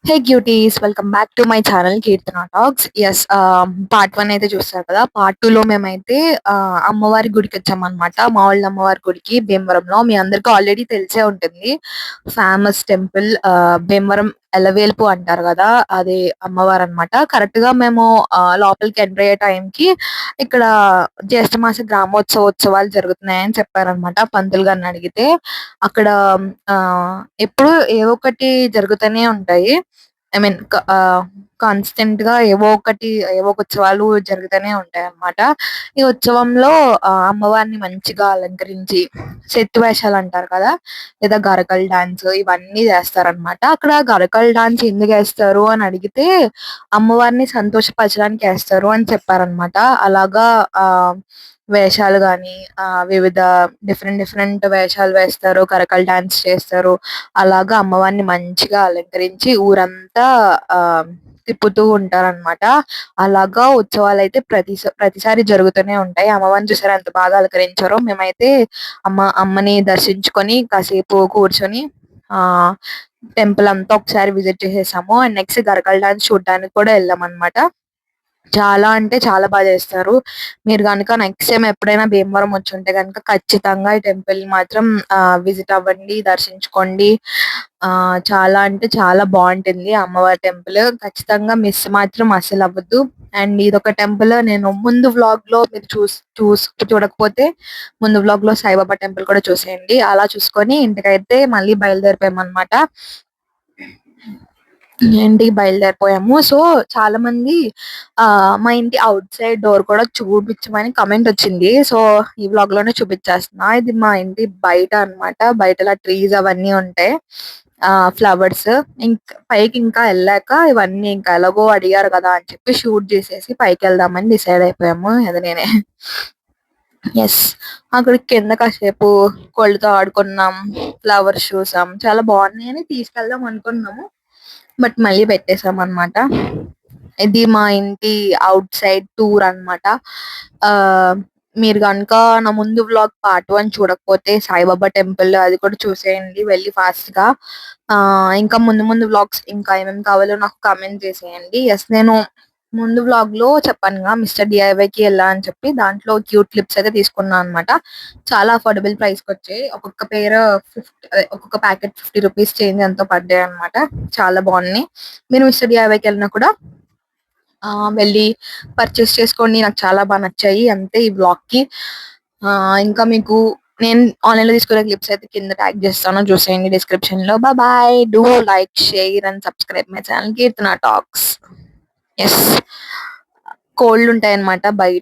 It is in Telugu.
Hey cuties, welcome back to my channel Keerthana talks. Yes, part 1 అయితే చూస్తారు కదా. పార్ట్ 2 లో మేమైతే అమ్మవారి గుడికి వచ్చామన్నమాట. మా వాళ్ళ అమ్మవారి గుడికి భీమవరంలో. మీ అందరికీ ఆల్రెడీ తెలిసే ఉంటుంది. ఫేమస్ టెంపుల్, భీమవరం ఎలవేల్పు అంటారు కదా, అది అమ్మవారు అనమాట. కరెక్ట్ గా మేము లోపలికి ఎంటర్ అయ్యే టైంకి ఇక్కడ జ్యేష్ఠ మాస గ్రామోత్సవాలు జరుగుతున్నాయని చెప్పారనమాట పంతులు గారిని అడిగితే. అక్కడ ఆ ఎప్పుడు ఏవో ఒకటి జరుగుతూనే ఉంటాయి. ఐ మీన్ కాన్స్టెంట్ గా ఏవో ఒక ఉత్సవాలు జరుగుతూనే ఉంటాయి అన్నమాట. ఈ ఉత్సవంలో అమ్మవారిని మంచిగా అలంకరించి శెట్టి వేషాలు అంటారు కదా, లేదా గరకల్ డాన్స్ ఇవన్నీ చేస్తారనమాట. అక్కడ గరకల్ డాన్స్ ఎందుకు వేస్తారు అని అడిగితే అమ్మవారిని సంతోషపరచడానికి వేస్తారు అని చెప్పారనమాట. అలాగా ఆ వేషాలు గాని, వివిధ డిఫరెంట్ డిఫరెంట్ వేషాలు వేస్తారు, కరకల్ డాన్స్ చేస్తారు. అలాగా అమ్మవారిని మంచిగా అలంకరించి ఊరంతా ఆ తిప్పుతూ ఉంటారన్నమాట. అలాగా ఉత్సవాలయితే ప్రతిసారి జరుగుతూనే ఉంటాయి. అమ్మవారిని చూసారా ఎంత బాగా అలంకరించారో. మేమైతే అమ్మని దర్శించుకొని కాసేపు కూర్చొని ఆ టెంపుల్ అంతా ఒకసారి విజిట్ చేసేసాము. అండ్ నెక్స్ట్ గరకల్ డాన్స్ చూడడానికి కూడా వెళ్ళామన్నమాట. చాలా అంటే చాలా చేస్తారు. మీరు గనుక నెక్స్ట్ టైమ్ ఎప్పుడైనా భీమవరం వచ్చుంటే గనుక ఖచ్చితంగా ఈ టెంపుల్ మాత్రం విజిట్ అవ్వండి, దర్శించుకోండి. చాలా అంటే చాలా బాగుంటుంది అమ్మవారి టెంపుల్. ఖచ్చితంగా మిస్ మాత్రం అస్సలు అవ్వద్దు. అండ్ ఇదొక టెంపుల్. నేను ముందు వ్లాగ్ లో మీరు చూడకపోతే ముందు వ్లాగ్ లో సాయిబాబా టెంపుల్ కూడా చూసేయండి. అలా చూసుకొని ఇంటికైతే మళ్ళీ బయలుదేరిపోయామన్నమాట. ఇంటికి బయలుదేరిపోయాము. సో చాలా మంది మా ఇంటి అవుట్ సైడ్ డోర్ కూడా చూపించమని కమెంట్ వచ్చింది. సో ఈ వ్లాగ్ లోనే చూపించేస్తున్నా. ఇది మా ఇంటి బయట అన్నమాట. బయట ఇలా ట్రీస్ అవన్నీ ఉంటాయి, ఫ్లవర్స్. పైకి ఇంకా వెళ్ళాక ఇవన్నీ ఇంకా ఎలాగో అడిగారు కదా అని చెప్పి షూట్ చేసేసి పైకి వెళ్దామని డిసైడ్ అయిపోయాము. అది నేనే. ఎస్, అక్కడ కింద కాసేపు కోళ్ళతో ఆడుకున్నాం, ఫ్లవర్స్ చూసాం, చాలా బాగున్నాయని తీసుకెళ్దాం అనుకున్నాము. బట్ మళ్ళీ పెట్టేసాం అన్నమాట. ఇది మా ఇంటి అవుట్ సైడ్ టూర్ అన్నమాట. ఆ మీరు కనుక నా ముందు వ్లాగ్ పార్ట్ 1 చూడకపోతే సాయిబాబా టెంపుల్ అది కూడా చూసేయండి వెళ్ళి ఫాస్ట్ గా. ఇంకా ముందు ముందు వ్లాగ్స్ ఇంకా ఏమేమి కావాలో నాకు కామెంట్ చేసేయండి. ఎస్, నేను ముందు వ్లాగ్ లో చెప్పానుగా మిస్టర్ డిఐవై కి వెళ్ళా అని చెప్పి, దాంట్లో క్యూట్ క్లిప్స్ అయితే తీసుకున్నాను అనమాట. చాలా అఫోర్డబుల్ ప్రైస్ కి వచ్చాయి. ఒక్కొక్క ప్యాకెట్ 50 రూపీస్ చేంజ్ ఎంతో పడ్డాయి అనమాట. చాలా బాగున్నాయి. మీరు మిస్టర్ డిఐవైకి వెళ్ళినా కూడా వెళ్ళి పర్చేస్ చేసుకోండి. నాకు చాలా బాగా నచ్చాయి. అంతే ఈ బ్లాగ్ కి. ఇంకా మీకు నేను ఆన్లైన్ లో తీసుకునే క్లిప్స్ అయితే కింద ట్యాగ్ చేస్తాను, చూసేయండి డిస్క్రిప్షన్ లో. Bye, do like, share and subscribe my channel Keerthana talks. Yes, cold ఉంటాయి అనమాట బయట.